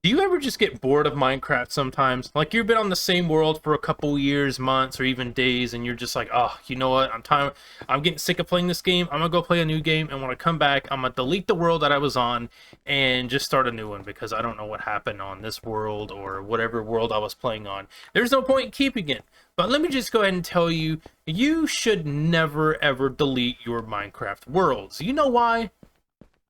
Do you ever just get bored of Minecraft sometimes? Like you've been on the same world for a couple years, months, or even days, and you're just like, oh, you know what? I'm getting sick of playing this game. I'm gonna go play a new game, and when I come back, I'm gonna delete the world that I was on and just start a new one because I don't know what happened on this world or whatever world I was playing on. There's no point in keeping it. But let me just go ahead and tell you, you should never ever delete your Minecraft worlds. You know why?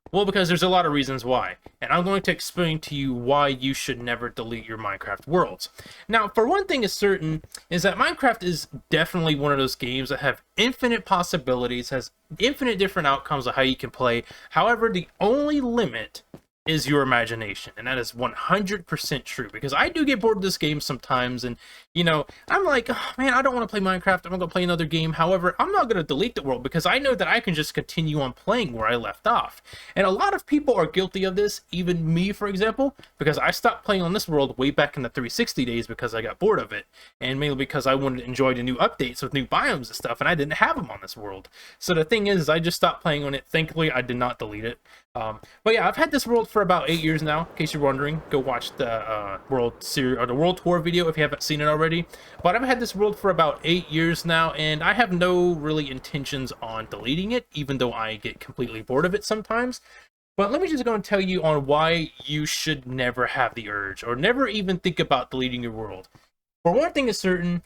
Well, because there's a lot of reasons why, and I'm going to explain to you why you should never delete your Minecraft worlds. Now, for one thing is certain, is that Minecraft is definitely one of those games that have infinite possibilities, has infinite different outcomes of how you can play. However, the only limit is your imagination, and that is 100% true, because I do get bored of this game sometimes, and you know, I'm like, oh, man, I don't want to play Minecraft, I'm gonna play another game. However, I'm not gonna delete the world because I know that I can just continue on playing where I left off. And a lot of people are guilty of this, even me, for example, because I stopped playing on this world way back in the 360 days because I got bored of it, and mainly because I wanted to enjoy the new updates with new biomes and stuff, and I didn't have them on this world. So the thing is, I just stopped playing on it. Thankfully, I did not delete it. But yeah, I've had this world for about 8 years now. In case you're wondering, go watch the world series or the world tour video if you haven't seen it already. But I've had this world for about 8 years now, and I have no really intentions on deleting it, even though I get completely bored of it sometimes. But let me just go and tell you on why you should never have the urge, or never even think about deleting your world. For one thing is certain,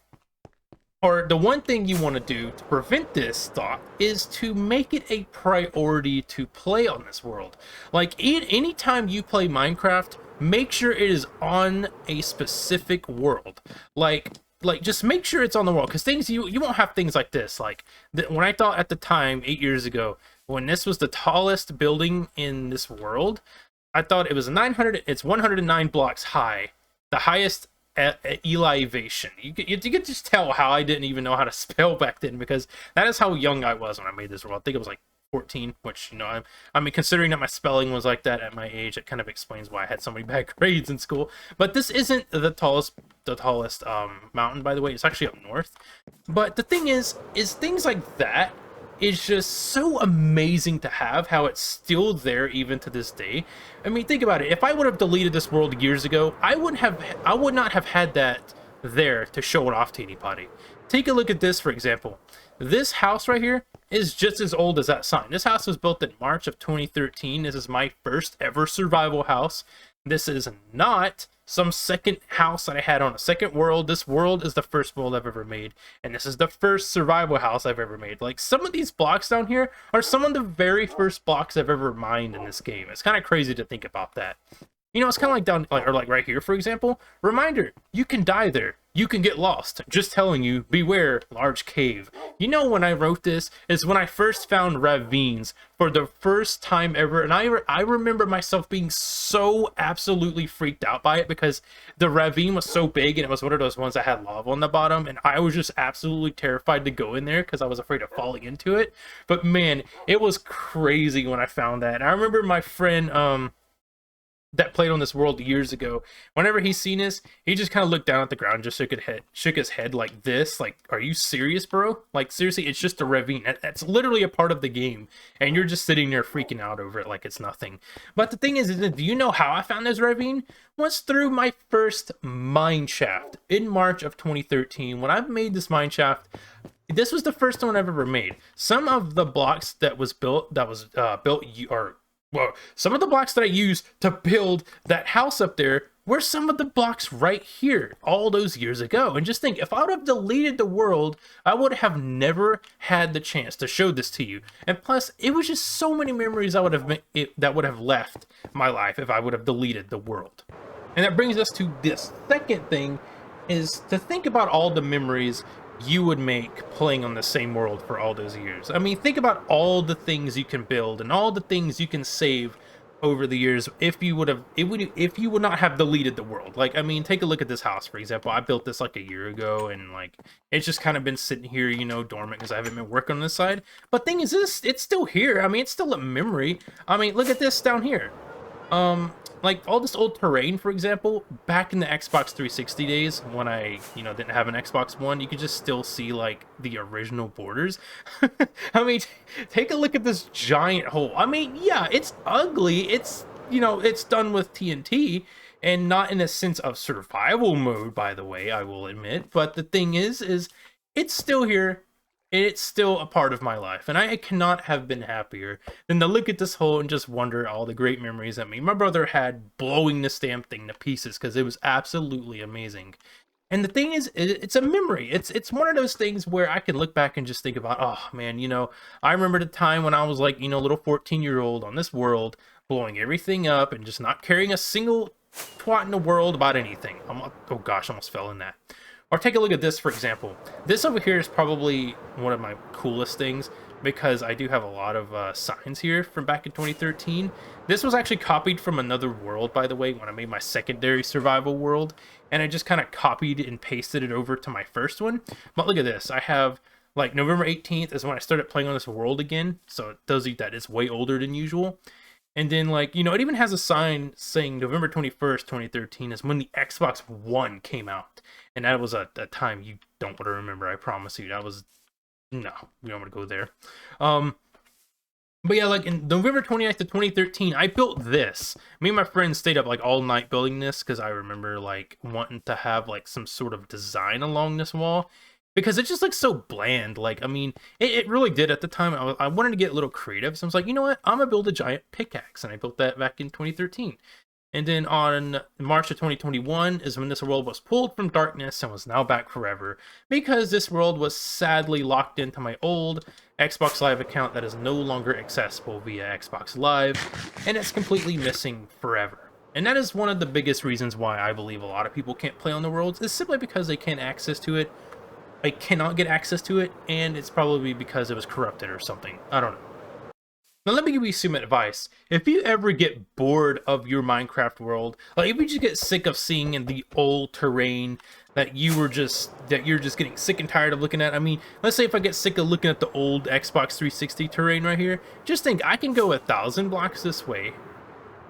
or the one thing you want to do to prevent this thought is to make it a priority to play on this world. Like anytime you play Minecraft, make sure it is on a specific world. Like just make sure it's on the world, because things you won't have things like this. Like when I thought at the time 8 years ago, when this was the tallest building in this world, I thought it was 900. It's 109 blocks high, the highest elevation. You could just tell how I didn't even know how to spell back then, because that is how young I was when I made this world. I think it was like 14, which, you know, I mean, considering that my spelling was like that at my age, it kind of explains why I had so many bad grades in school. But this isn't the tallest mountain, by the way. It's actually up north. But the thing is things like that is just so amazing to have, how it's still there even to this day. I mean, think about it. If I would have deleted this world years ago, I would not have had that there to show it off to anybody. Take a look at this, for example. This house right here is just as old as that sign. This house was built in March of 2013. This is my first ever survival house. This is not some second house that I had on a second world. This world is the first world I've ever made, and this is the first survival house I've ever made. Like, some of these blocks down here are some of the very first blocks I've ever mined in this game. It's kind of crazy to think about that. You know, it's kind of like down, like, or like right here, for example. Reminder, you can die there. You can get lost. Just telling you, beware, large cave. You know, when I wrote this, is when I first found ravines for the first time ever. And I remember myself being so absolutely freaked out by it, because the ravine was so big, and it was one of those ones that had lava on the bottom. And I was just absolutely terrified to go in there because I was afraid of falling into it. But man, it was crazy when I found that. And I remember my friend, that played on this world years ago, whenever he seen this, he just kind of looked down at the ground and just shook his head like this, like, are you serious, bro? Like, seriously, it's just a ravine. That's literally a part of the game, and you're just sitting there freaking out over it like it's nothing. But the thing is do you know how I found this ravine? Was through my first mine shaft in March of 2013. When I made this mine shaft, this was the first one I've ever made. Some of the blocks that was built, well, some of the blocks that I used to build that house up there were some of the blocks right here all those years ago. And just think, if I would have deleted the world, I would have never had the chance to show this to you. And plus, it was just so many memories that would have left my life if I would have deleted the world. And that brings us to this second thing, is to think about all the memories you would make playing on the same world for all those years. I mean, think about all the things you can build and all the things you can save over the years if you would not have deleted the world. Like, I mean, take a look at this house, for example. I built this like a year ago, and like, it's just kind of been sitting here, you know, dormant, because I haven't been working on this side. But thing is, it's still here. I mean, it's still a memory. I mean, look at this down here. Like all this old terrain, for example, back in the Xbox 360 days, when I, you know, didn't have an Xbox One, you could just still see like the original borders. I mean, take a look at this giant hole. I mean, yeah, it's ugly. It's it's done with TNT, and not in a sense of survival mode, by the way, I will admit. But the thing is it's still here. It's still a part of my life, and I cannot have been happier than to look at this hole and just wonder all the great memories that me and my brother had blowing this damn thing to pieces, because it was absolutely amazing. And the thing is, it's a memory. It's one of those things where I can look back and just think about, oh man, I remember the time when I was like, little 14-year-old on this world, blowing everything up and just not caring a single twat in the world about anything. Oh gosh, I almost fell in that. Or take a look at this, for example. This over here is probably one of my coolest things, because I do have a lot of signs here from back in 2013. This was actually copied from another world, by the way, when I made my secondary survival world, and I just kind of copied and pasted it over to my first one. But look at this. I have, like, November 18th is when I started playing on this world again, so it tells you that it's way older than usual. And then, like, it even has a sign saying November 21st, 2013 is when the Xbox One came out. And that was a time you don't want to remember, I promise you. That was, no, we don't want to go there. But yeah, like, in November 29th of 2013, I built this. Me and my friends stayed up, like, all night building this, because I remember, like, wanting to have, like, some sort of design along this wall. Because it just looks so bland. Like, I mean, it really did at the time. I wanted to get a little creative. So I was like, you know what? I'm going to build a giant pickaxe. And I built that back in 2013. And then on March of 2021 is when this world was pulled from darkness and was now back forever. Because this world was sadly locked into my old Xbox Live account that is no longer accessible via Xbox Live. And it's completely missing forever. And that is one of the biggest reasons why I believe a lot of people can't play on the worlds. Is simply because they can't access to it. I cannot get access to it, and it's probably because it was corrupted or something. I don't know. Now let me give you some advice. If you ever get bored of your Minecraft world, like if you just get sick of seeing in the old terrain that you're just getting sick and tired of looking at. I mean, let's say if I get sick of looking at the old Xbox 360 terrain right here, just think I can go 1,000 blocks this way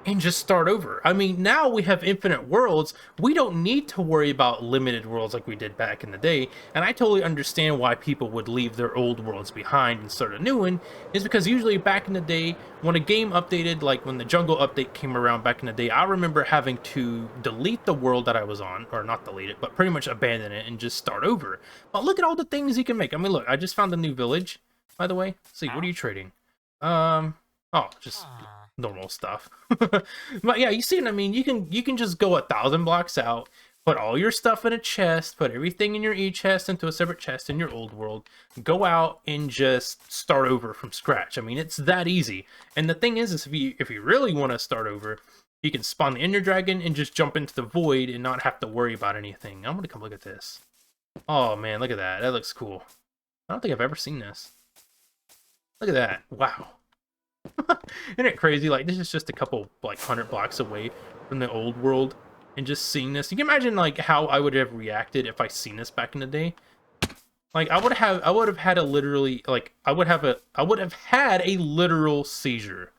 and just start over. I mean, now we have infinite worlds. We don't need to worry about limited worlds like we did back in the day. And I totally understand why people would leave their old worlds behind and start a new one, is because usually back in the day, when a game updated, like when the jungle update came around back in the day, I remember having to delete the world that I was on, or not delete it, but pretty much abandon it and just start over. But look at all the things you can make. I mean, look, I just found a new village, by the way. Let's see, what are you trading? Oh, just normal stuff. But yeah, you see what I mean? You can just go 1,000 blocks out, put all your stuff in a chest, put everything in your e-chest into a separate chest in your old world, go out and just start over from scratch. I mean, it's that easy. And the thing is if you really want to start over, you can spawn the Ender Dragon and just jump into the void and not have to worry about anything. I'm gonna come look at this. Oh man, look at that. That looks cool. I don't think I've ever seen this. Look at that. Wow. Isn't it crazy? Like, this is just a couple, like, 100 blocks away from the old world, and just seeing this, you can imagine, like, how I would have reacted if I seen this back in the day. Like, I would have had a literally, like, I would have had a literal seizure.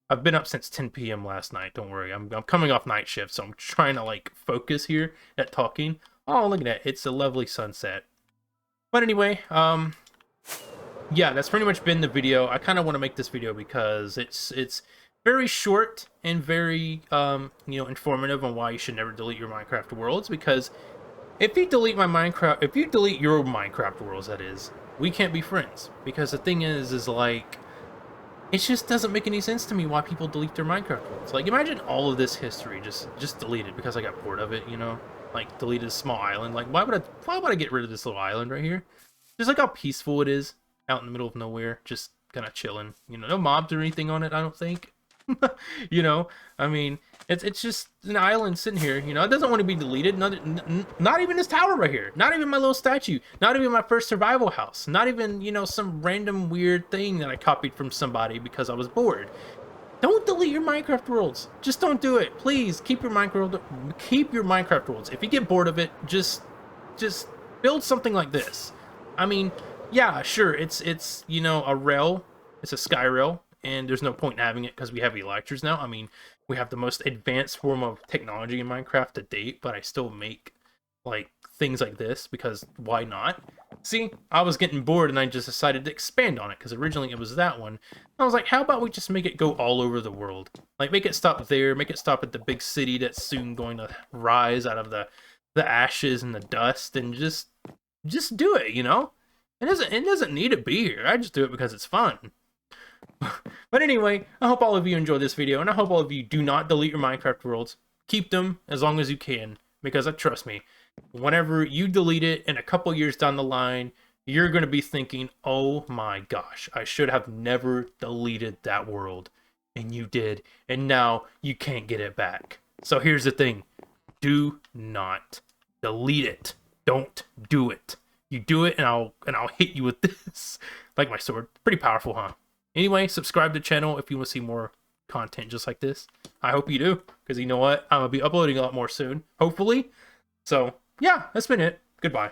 I've been up since 10 p.m. last night. Don't worry, I'm coming off night shift, so I'm trying to, like, focus here at talking. Oh, look at that! It's a lovely sunset. But anyway, yeah, that's pretty much been the video. I kind of want to make this video because it's very short and very informative on why you should never delete your Minecraft worlds. Because if you delete your Minecraft worlds, that is, we can't be friends. Because the thing is like, it just doesn't make any sense to me why people delete their Minecraft worlds. Like, imagine all of this history just deleted because I got bored of it. Like deleted a small island. Like, why would I get rid of this little island right here? Just like how peaceful it is. Out in the middle of nowhere, just kind of chilling. No mobs or anything on it, I don't think. I mean, it's just an island sitting here. It doesn't want to be deleted. Not even this tower right here. Not even my little statue. Not even my first survival house. Not even, some random weird thing that I copied from somebody because I was bored. Don't delete your Minecraft worlds. Just don't do it. Please keep your Minecraft worlds. If you get bored of it, just build something like this. I mean, yeah, sure, it's a rail, it's a sky rail, and there's no point in having it because we have elytras now. I mean, we have the most advanced form of technology in Minecraft to date, but I still make, like, things like this, because why not? See, I was getting bored and I just decided to expand on it, because originally it was that one. I was like, how about we just make it go all over the world? Like, make it stop there, make it stop at the big city that's soon going to rise out of the ashes and the dust, and just do it, you know? It doesn't need to be here. I just do it because it's fun. But anyway, I hope all of you enjoyed this video, and I hope all of you do not delete your Minecraft worlds. Keep them as long as you can, because trust me, whenever you delete it in a couple years down the line, you're going to be thinking, oh my gosh, I should have never deleted that world. And you did, and now you can't get it back. So here's the thing. Do not delete it. Don't do it. You do it, and I'll hit you with this. Like my sword. Pretty powerful, huh? Anyway, subscribe to the channel if you want to see more content just like this. I hope you do, because you know what? I'm going to be uploading a lot more soon, hopefully. So, yeah, that's been it. Goodbye.